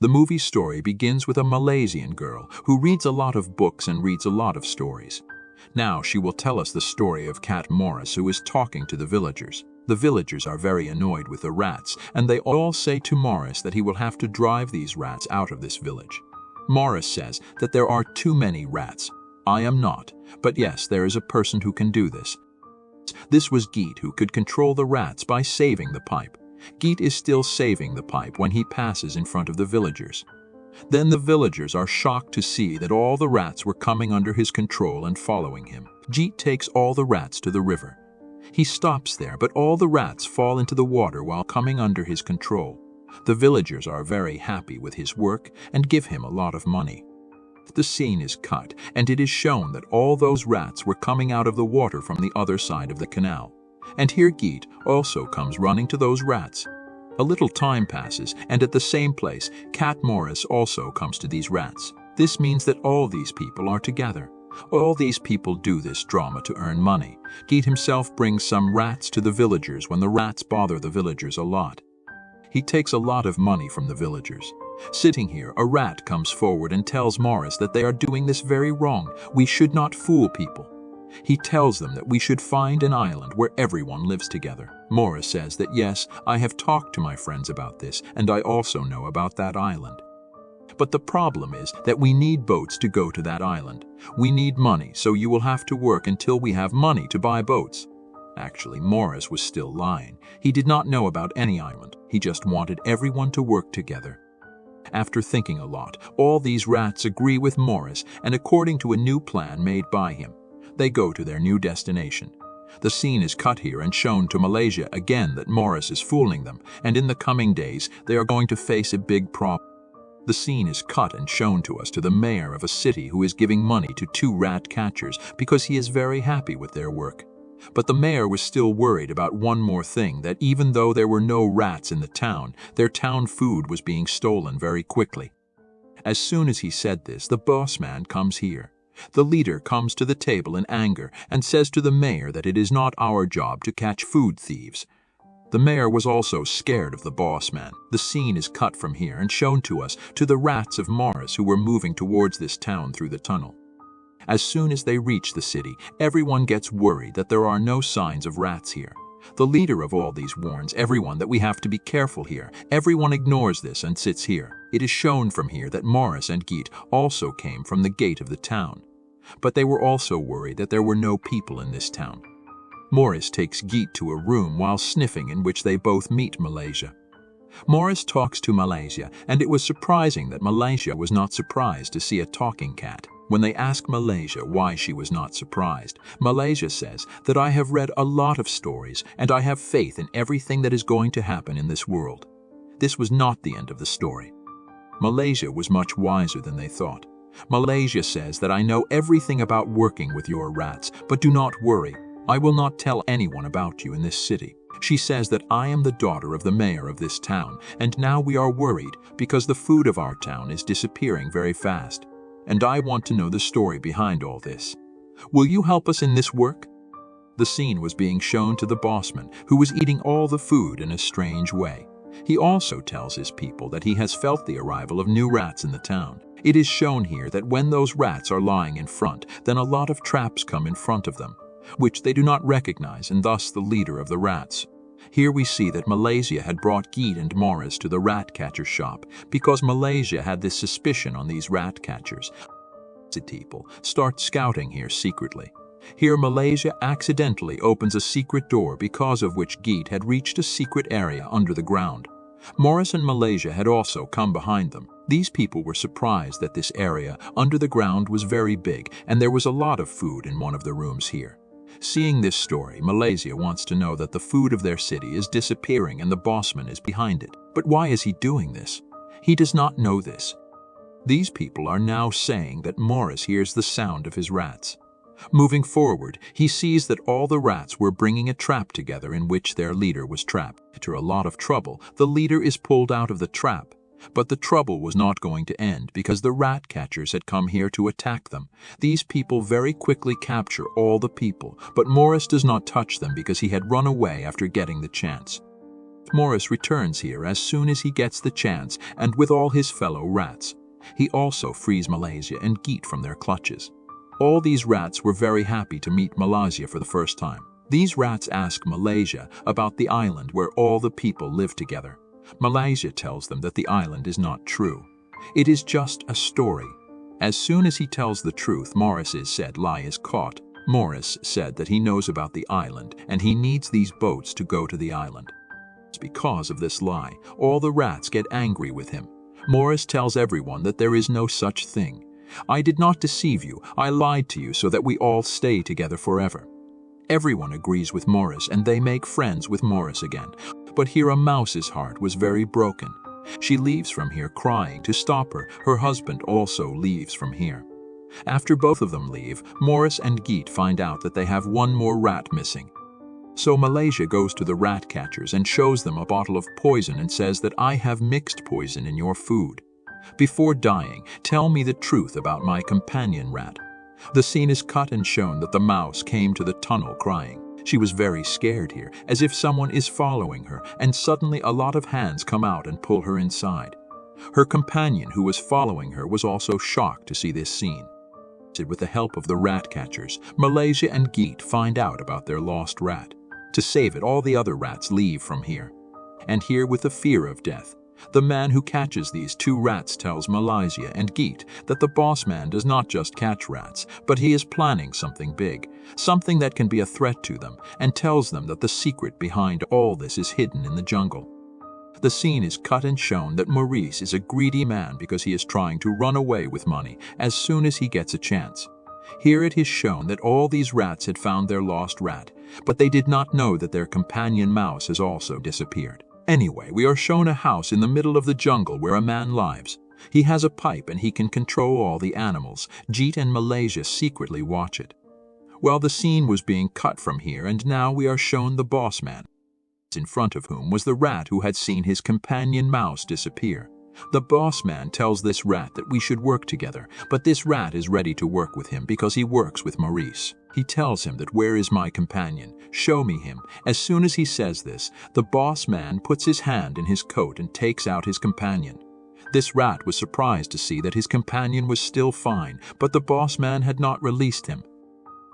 The movie story begins with a Malaysian girl who reads a lot of books and reads a lot of stories. Now she will tell us the story of Cat Maurice, who is talking to the villagers. The villagers are very annoyed with the rats, and they all say to Maurice that he will have to drive these rats out of this village. Maurice says that there are too many rats. I am not, but yes, there is a person who can do this. This was Geet, who could control the rats by saving the pipe. Geet is still saving the pipe when he passes in front of the villagers. Then the villagers are shocked to see that all the rats were coming under his control and following him. Geet takes all the rats to the river. He stops there, but all the rats fall into the water while coming under his control. The villagers are very happy with his work and give him a lot of money. The scene is cut, and it is shown that all those rats were coming out of the water from the other side of the canal. And here Geet also comes running to those rats. A little time passes, and at the same place, Cat Maurice also comes to these rats. This means that all these people are together. All these people do this drama to earn money. Geet himself brings some rats to the villagers when the rats bother the villagers a lot. He takes a lot of money from the villagers. Sitting here, a rat comes forward and tells Maurice that they are doing this very wrong. We should not fool people. He tells them that we should find an island where everyone lives together. Maurice says that yes, I have talked to my friends about this, and I also know about that island. But the problem is that we need boats to go to that island. We need money, so you will have to work until we have money to buy boats. Actually, Maurice was still lying. He did not know about any island. He just wanted everyone to work together. After thinking a lot, all these rats agree with Maurice, and according to a new plan made by him, they go to their new destination. The scene is cut here and shown to Malicia again that Maurice is fooling them, and in the coming days they are going to face a big problem. The scene is cut and shown to us to the mayor of a city who is giving money to 2 rat catchers because he is very happy with their work. But the mayor was still worried about one more thing, that even though there were no rats in the town, their town food was being stolen very quickly. As soon as he said this, the boss man comes here. The leader comes to the table in anger and says to the mayor that it is not our job to catch food thieves. The mayor was also scared of the boss man. The scene is cut from here and shown to us to the rats of Maurice who were moving towards this town through the tunnel. As soon as they reach the city, everyone gets worried that there are no signs of rats here. The leader of all these warns everyone that we have to be careful here. Everyone ignores this and sits here. It is shown from here that Maurice and Geet also came from the gate of the town. But they were also worried that there were no people in this town. Maurice takes Geet to a room while sniffing, in which they both meet Malicia. Maurice talks to Malicia, and it was surprising that Malicia was not surprised to see a talking cat. When they ask Malicia why she was not surprised, Malicia says that I have read a lot of stories and I have faith in everything that is going to happen in this world. This was not the end of the story. Malicia was much wiser than they thought. Malicia says that I know everything about working with your rats, but do not worry. I will not tell anyone about you in this city. She says that I am the daughter of the mayor of this town, and now we are worried because the food of our town is disappearing very fast. And I want to know the story behind all this. Will you help us in this work? The scene was being shown to the bossman, who was eating all the food in a strange way. He also tells his people that he has felt the arrival of new rats in the town. It is shown here that when those rats are lying in front, then a lot of traps come in front of them, which they do not recognize, and thus the leader of the rats. Here we see that Malicia had brought Geet and Maurice to the rat catcher shop because Malicia had this suspicion on these rat catchers. People start scouting here secretly. Here Malicia accidentally opens a secret door because of which Geet had reached a secret area under the ground. Maurice and Malicia had also come behind them. These people were surprised that this area under the ground was very big and there was a lot of food in one of the rooms here. Seeing this story, Malicia wants to know that the food of their city is disappearing and the bossman is behind it. But why is he doing this? He does not know this. These people are now saying that Maurice hears the sound of his rats. Moving forward, he sees that all the rats were bringing a trap together in which their leader was trapped. After a lot of trouble, the leader is pulled out of the trap. But the trouble was not going to end because the rat catchers had come here to attack them. These people very quickly capture all the people, but Maurice does not touch them because he had run away after getting the chance. Maurice returns here as soon as he gets the chance and with all his fellow rats. He also frees Malicia and Geet from their clutches. All these rats were very happy to meet Malicia for the first time. These rats ask Malicia about the island where all the people live together. Malicia tells them that the island is not true. It is just a story. As soon as he tells the truth, Maurice's said lie is caught. Maurice said that he knows about the island and he needs these boats to go to the island. Because of this lie, all the rats get angry with him. Maurice tells everyone that there is no such thing. I did not deceive you, I lied to you so that we all stay together forever. Everyone agrees with Maurice and they make friends with Maurice again. But here a mouse's heart was very broken. She leaves from here crying. To stop her, her husband also leaves from here. After both of them leave, Maurice and Geet find out that they have one more rat missing. So Malicia goes to the rat catchers and shows them a bottle of poison and says that I have mixed poison in your food. Before dying, tell me the truth about my companion rat. The scene is cut and shown that the mouse came to the tunnel crying. She was very scared here, as if someone is following her, and suddenly a lot of hands come out and pull her inside. Her companion who was following her was also shocked to see this scene. With the help of the rat catchers, Malicia and Geet find out about their lost rat. To save it, all the other rats leave from here. And here, with the fear of death, the man who catches these two rats tells Malicia and Geet that the boss man does not just catch rats, but he is planning something big, something that can be a threat to them, and tells them that the secret behind all this is hidden in the jungle. The scene is cut and shown that Maurice is a greedy man because he is trying to run away with money as soon as he gets a chance. Here it is shown that all these rats had found their lost rat, but they did not know that their companion mouse has also disappeared. Anyway, we are shown a house in the middle of the jungle where a man lives. He has a pipe and he can control all the animals. Geet and Malicia secretly watch it. Well, the scene was being cut from here, and now we are shown the boss man, in front of whom was the rat who had seen his companion mouse disappear. The boss man tells this rat that we should work together, but this rat is ready to work with him because he works with Maurice. He tells him that where is my companion? Show me him. As soon as he says this, the boss man puts his hand in his coat and takes out his companion. This rat was surprised to see that his companion was still fine, but the boss man had not released him.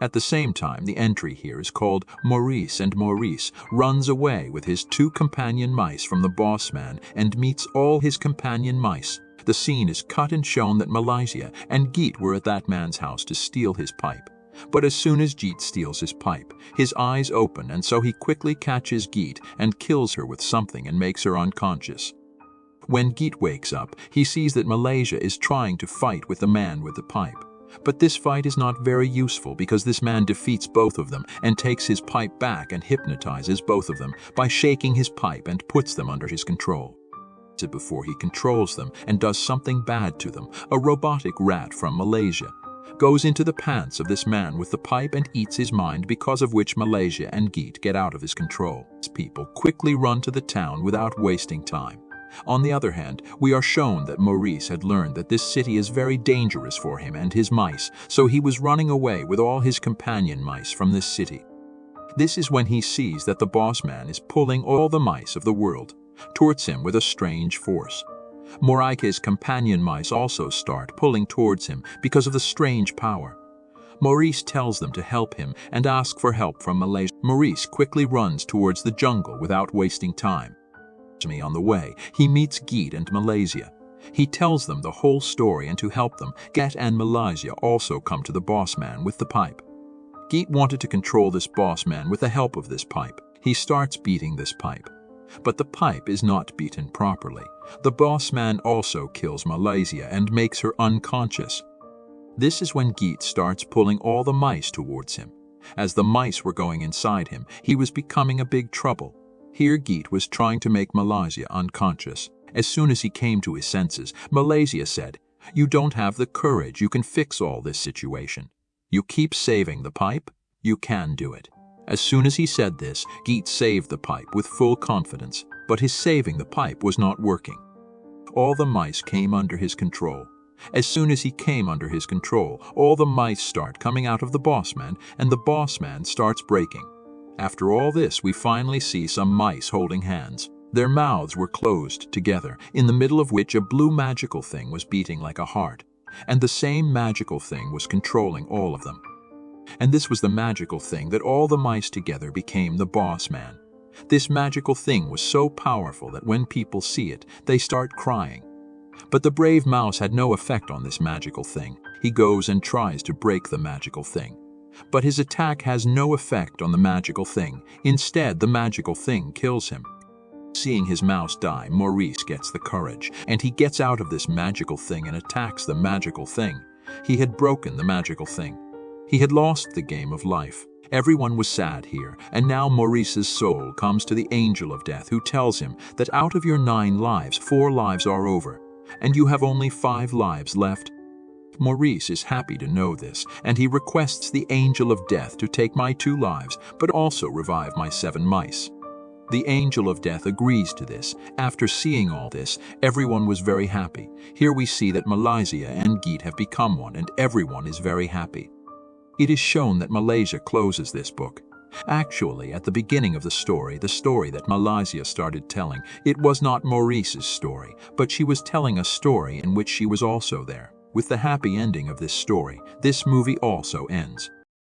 At the same time, the entry here is called Maurice, and Maurice runs away with his two companion mice from the boss man and meets all his companion mice. The scene is cut and shown that Malicia and Geet were at that man's house to steal his pipe. But as soon as Geet steals his pipe, his eyes open, and so he quickly catches Geet and kills her with something and makes her unconscious. When Geet wakes up, he sees that Malicia is trying to fight with the man with the pipe. But this fight is not very useful because this man defeats both of them and takes his pipe back and hypnotizes both of them by shaking his pipe and puts them under his control. Before he controls them and does something bad to them, a robotic rat from Malicia goes into the pants of this man with the pipe and eats his mind, because of which Malicia and Geet get out of his control. People quickly run to the town without wasting time. On the other hand, we are shown that Maurice had learned that this city is very dangerous for him and his mice, so he was running away with all his companion mice from this city. This is when he sees that the boss man is pulling all the mice of the world towards him with a strange force. Maurice's companion mice also start pulling towards him because of the strange power. Maurice tells them to help him and ask for help from Malicia. Maurice quickly runs towards the jungle without wasting time. On the way, he meets Geet and Malicia. He tells them the whole story, and to help them, Geet and Malicia also come to the boss man with the pipe. Geet wanted to control this boss man with the help of this pipe. He starts beating this pipe. But the pipe is not beaten properly. The boss man also kills Malicia and makes her unconscious. This is when Geet starts pulling all the mice towards him. As the mice were going inside him, he was becoming a big trouble. Here Geet was trying to make Malicia unconscious. As soon as he came to his senses, Malicia said, "You don't have the courage. You can fix all this situation. You keep saving the pipe. You can do it." As soon as he said this, Geet saved the pipe with full confidence, but his saving the pipe was not working. All the mice came under his control. As soon as he came under his control, all the mice start coming out of the boss man, and the boss man starts breaking. After all this, we finally see some mice holding hands. Their mouths were closed together, in the middle of which a blue magical thing was beating like a heart, and the same magical thing was controlling all of them. And this was the magical thing that all the mice together became the boss man. This magical thing was so powerful that when people see it, they start crying. But the brave mouse had no effect on this magical thing. He goes and tries to break the magical thing. But his attack has no effect on the magical thing. Instead, the magical thing kills him. Seeing his mouse die, Maurice gets the courage, and he gets out of this magical thing and attacks the magical thing. He had broken the magical thing. He had lost the game of life. Everyone was sad here, and now Maurice's soul comes to the angel of death, who tells him that out of your 9 lives, 4 lives are over, and you have only 5 lives left. Maurice is happy to know this, and he requests the angel of death to take my 2 lives, but also revive my 7 mice. The angel of death agrees to this. After seeing all this, everyone was very happy. Here we see that Malicia and Geet have become one, and everyone is very happy. It is shown that Malicia closes this book. Actually, at the beginning of the story that Malicia started telling, it was not Maurice's story, but she was telling a story in which she was also there. With the happy ending of this story, this movie also ends.